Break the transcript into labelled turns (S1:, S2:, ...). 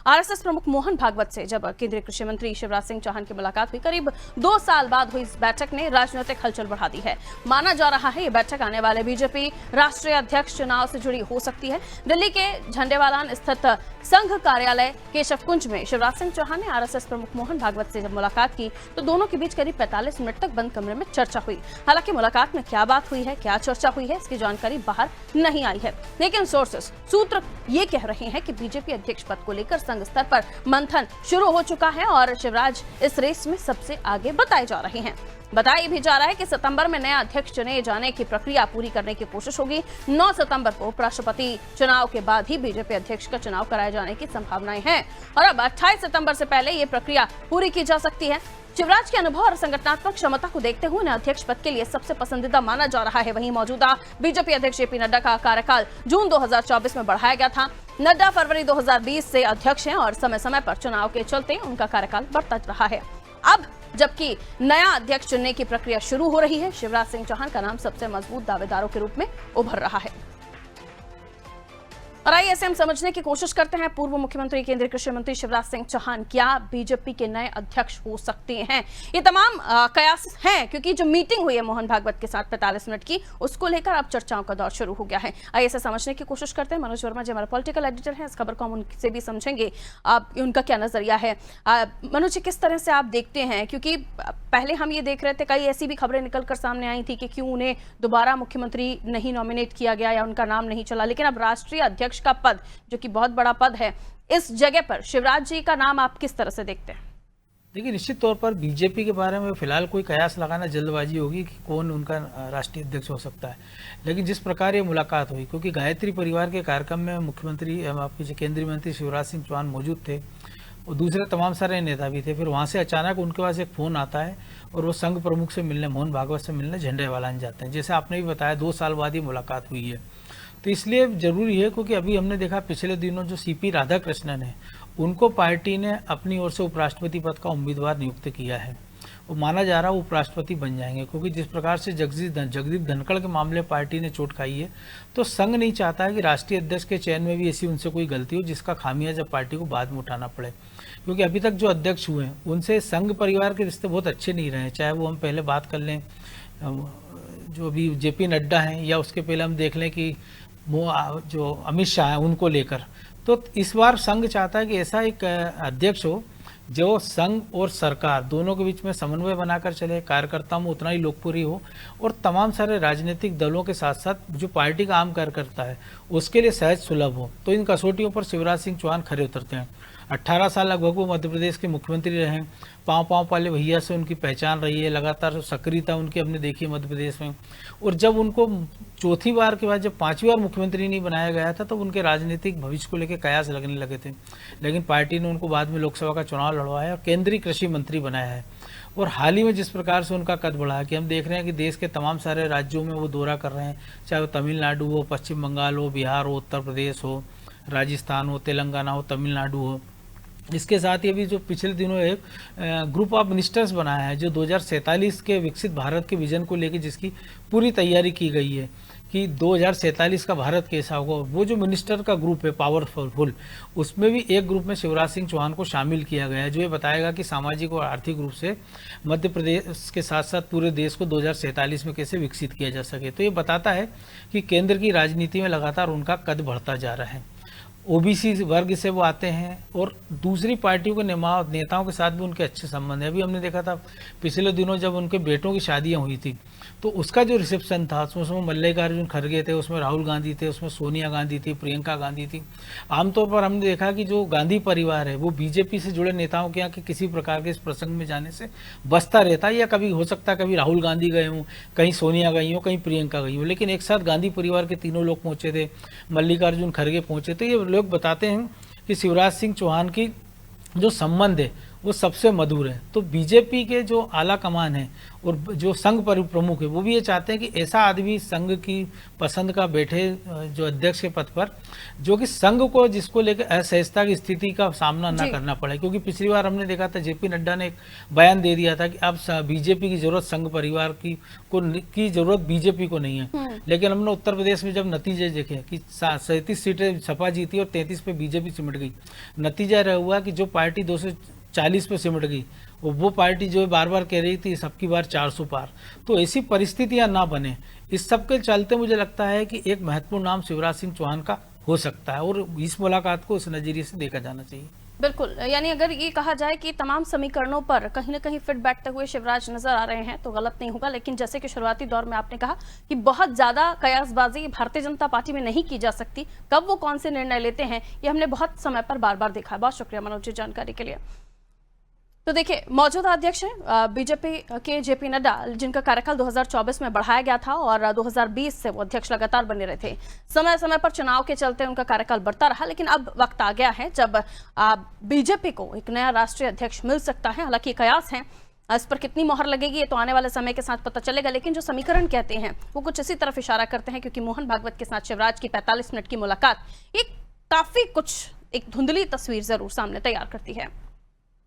S1: RSS प्रमुख मोहन भागवत से जब केंद्रीय कृषि मंत्री शिवराज सिंह चौहान की मुलाकात हुई, करीब 2 साल बाद हुई इस बैठक ने राजनीतिक हलचल बढ़ा दी है। माना जा रहा है ये बैठक आने वाले बीजेपी राष्ट्रीय अध्यक्ष चुनाव से जुड़ी हो सकती है। दिल्ली के झंडेवालान स्थित संघ कार्यालय केशव कुंज में शिवराज सिंह चौहान ने आरएसएस प्रमुख मोहन भागवत से जब मुलाकात की तो दोनों के बीच करीब 45 मिनट तक बंद कमरे में चर्चा हुई। हालांकि मुलाकात में क्या बात हुई है, क्या चर्चा हुई है, इसकी जानकारी बाहर नहीं आई है, लेकिन सूत्र ये कह रहे हैं कि बीजेपी अध्यक्ष पद को लेकर संघ स्तर पर मंथन शुरू हो चुका है और शिवराज इस रेस में सबसे आगे बताए जा रहे हैं। बताया भी जा रहा है कि सितंबर में नया अध्यक्ष चुने जाने की प्रक्रिया पूरी करने की कोशिश होगी। 9 सितंबर को उपराष्ट्रपति चुनाव के बाद ही बीजेपी अध्यक्ष का चुनाव कराए जाने की संभावनाएं हैं और अब 28 सितंबर से पहले ये प्रक्रिया पूरी की जा सकती है। शिवराज के अनुभव और संगठनात्मक क्षमता को देखते हुए उन्हें अध्यक्ष पद के लिए सबसे पसंदीदा माना जा रहा है। वहीं मौजूदा बीजेपी अध्यक्ष जेपी नड्डा का कार्यकाल जून 2024 में बढ़ाया गया था। नड्डा फरवरी 2020 से अध्यक्ष हैं और समय समय पर चुनाव के चलते उनका कार्यकाल बढ़ता रहा है। अब जबकि नया अध्यक्ष चुनने की प्रक्रिया शुरू हो रही है, शिवराज सिंह चौहान का नाम सबसे मजबूत दावेदारों के रूप में उभर रहा है। और आइए ऐसे हम समझने की कोशिश करते हैं, पूर्व मुख्यमंत्री केंद्रीय कृषि मंत्री शिवराज सिंह चौहान क्या बीजेपी के नए अध्यक्ष हो सकते हैं। ये तमाम कयास हैं क्योंकि जो मीटिंग हुई है मोहन भागवत के साथ 45 मिनट की, उसको लेकर अब चर्चाओं का दौर शुरू हो गया है। आइए ऐसे समझने की कोशिश करते हैं। मनोज वर्मा जी हमारा पॉलिटिकल एडिटर हैं, इस खबर को हम उनसे भी समझेंगे उनका क्या नजरिया है। मनोज जी, किस तरह से आप देखते हैं, क्योंकि पहले हम ये देख रहे थे कई ऐसी भी खबरें निकलकर सामने आई थी कि क्यों उन्हें दोबारा मुख्यमंत्री नहीं नॉमिनेट किया गया या उनका नाम नहीं चला, लेकिन अब राष्ट्रीय अध्यक्ष का पद जो कि बहुत बड़ा पद है, इस जगह पर शिवराज जी का नाम आप किस तरह से देखते हैं?
S2: देखिए, निश्चित तौर पर बीजेपी के बारे में फिलहाल कोई कयास लगाना जल्दबाजी होगी कि कौन उनका राष्ट्रीय अध्यक्ष हो सकता है। लेकिन जिस प्रकार ये मुलाकात हुई, क्योंकि गायत्री परिवार के कार्यक्रम में मुख्यमंत्री आपके केंद्रीय मंत्री शिवराज सिंह चौहान मौजूद थे और दूसरे तमाम सारे नेता भी थे, फिर वहाँ से अचानक उनके पास एक फ़ोन आता है और वो संघ प्रमुख से मिलने, मोहन भागवत से मिलने झंडेवालान जाते हैं। जैसे आपने भी बताया 2 साल बाद ये मुलाकात हुई है, तो इसलिए जरूरी है, क्योंकि अभी हमने देखा पिछले दिनों जो सीपी राधाकृष्णन है उनको पार्टी ने अपनी ओर से उपराष्ट्रपति पद का उम्मीदवार नियुक्त किया है। वो माना जा रहा है उपराष्ट्रपति बन जाएंगे, क्योंकि जिस प्रकार से जगदीप धनखड़ के मामले पार्टी ने चोट खाई है, तो संघ नहीं चाहता है कि राष्ट्रीय अध्यक्ष के चयन में भी ऐसी उनसे कोई गलती हो जिसका खामियाजा पार्टी को बाद में उठाना पड़े। क्योंकि अभी तक जो अध्यक्ष हुए हैं उनसे संघ परिवार के रिश्ते बहुत अच्छे नहीं रहे, चाहे वो हम पहले बात कर लें जो अभी जेपी नड्डा हैं, या उसके पहले हम देख लें कि जो अमित शाह है उनको लेकर। तो इस बार संघ चाहता है कि ऐसा एक अध्यक्ष हो जो संघ और सरकार दोनों के बीच में समन्वय बनाकर चले, कार्यकर्ताओं में उतना ही लोकप्रिय हो और तमाम सारे राजनीतिक दलों के साथ साथ जो पार्टी का आम कार्यकर्ता है उसके लिए सहज सुलभ हो। तो इन कसौटियों पर शिवराज सिंह चौहान खरे उतरते हैं। 18 साल लगभग वो मध्य प्रदेश के मुख्यमंत्री रहे हैं। पाँव वाले भैया से उनकी पहचान रही है, लगातार सक्रियता उनकी हमने देखी है मध्य प्रदेश में। और जब उनको चौथी बार के बाद जब 5वीं बार मुख्यमंत्री नहीं बनाया गया था, तो उनके राजनीतिक भविष्य को लेकर कयास लगने लगे थे। लेकिन पार्टी ने उनको बाद में लोकसभा का चुनाव लड़वाया और केंद्रीय कृषि मंत्री बनाया है। और हाल ही में जिस प्रकार से उनका कद बढ़ा है कि हम देख रहे हैं कि देश के तमाम सारे राज्यों में वो दौरा कर रहे हैं, चाहे वो तमिलनाडु हो, पश्चिम बंगाल हो, बिहार हो, उत्तर प्रदेश हो, राजस्थान हो, तेलंगाना हो, तमिलनाडु हो। इसके साथ ही अभी जो पिछले दिनों एक ग्रुप ऑफ मिनिस्टर्स बनाया है जो 2047 के विकसित भारत के विजन को लेकर जिसकी पूरी तैयारी की गई है कि 2047 का भारत कैसा होगा। वो जो मिनिस्टर का ग्रुप है पावरफुल, उसमें भी एक ग्रुप में शिवराज सिंह चौहान को शामिल किया गया है, जो ये बताएगा कि सामाजिक और आर्थिक रूप से मध्य प्रदेश के साथ साथ पूरे देश को 2047 में कैसे विकसित किया जा सके। तो ये बताता है कि केंद्र की राजनीति में लगातार उनका कद बढ़ता जा रहा है। ओबीसी वर्ग से वो आते हैं और दूसरी पार्टियों के नेताओं के साथ भी उनके अच्छे संबंध है। अभी हमने देखा था पिछले दिनों जब उनके बेटों की शादियां हुई थी, तो उसका जो रिसेप्शन था उसमें मल्लिकार्जुन खड़गे थे, उसमें राहुल गांधी थे, उसमें सोनिया गांधी थी, प्रियंका गांधी थी। आमतौर पर हमने देखा कि जो गांधी परिवार है वो बीजेपी से जुड़े नेताओं के यहाँ के किसी प्रकार के इस प्रसंग में जाने से बचता रहता है, या कभी हो सकता है कभी राहुल गांधी गए हों, कहीं सोनिया गई हो, कहीं प्रियंका गई हो, लेकिन एक साथ गांधी परिवार के तीनों लोग पहुंचे थे, मल्लिकार्जुन खड़गे पहुंचे थे। ये लोग बताते हैं कि शिवराज सिंह चौहान की जो संबंध है वो सबसे मधुर है। तो बीजेपी के जो आला कमान है और जो संघ प्रमुख है वो भी ये चाहते हैं कि ऐसा आदमी संघ की पसंद का बैठे जो अध्यक्ष के पद पर, जो कि संघ को जिसको लेकर असहजता की स्थिति का सामना न करना पड़े। क्योंकि पिछली बार हमने देखा था जेपी नड्डा ने एक बयान दे दिया था कि अब बीजेपी की जरूरत संघ परिवार की जरूरत बीजेपी को नहीं है। लेकिन हमने उत्तर प्रदेश में जब नतीजे देखे कि 37 सीटें सपा जीती और 33 पे बीजेपी सिमट गई, नतीजा रहा हुआ कि जो पार्टी 240 पे सिमट गई वो पार्टी जो बार बार कह रही थी सबकी बार 400 पार। तो ऐसी परिस्थितियां ना बने, इस सब के चलते मुझे लगता है कि एक महत्वपूर्ण नाम शिवराज सिंह चौहान का हो सकता है और इस मुलाकात को इस नजरिए से देखा जाना चाहिए।
S1: बिल्कुल, यानी अगर ये कहा जाए कि तमाम समीकरणों पर कहीं ना कहीं फिट बैठते हुए शिवराज नजर आ रहे हैं तो गलत नहीं होगा। लेकिन जैसे कि शुरुआती दौर में आपने कहा कि बहुत ज्यादा कयासबाजी भारतीय जनता पार्टी में नहीं की जा सकती, कब वो कौन से निर्णय लेते हैं ये हमने बहुत समय पर बार बार देखा है। बहुत शुक्रिया मनोज जी जानकारी के लिए। तो देखिए, मौजूदा अध्यक्ष हैं बीजेपी के जेपी नड्डा, जिनका कार्यकाल 2024 में बढ़ाया गया था और 2020 से वो अध्यक्ष लगातार बने रहे थे। समय समय पर चुनाव के चलते उनका कार्यकाल बढ़ता रहा, लेकिन अब वक्त आ गया है जब बीजेपी को एक नया राष्ट्रीय अध्यक्ष मिल सकता है। हालांकि कयास हैं, इस पर कितनी मोहर लगेगी ये तो आने वाले समय के साथ पता चलेगा। लेकिन जो समीकरण कहते हैं वो कुछ इसी तरफ इशारा करते हैं, क्योंकि मोहन भागवत के साथ शिवराज की 45 मिनट की मुलाकात एक काफी कुछ एक धुंधली तस्वीर जरूर सामने तैयार करती है।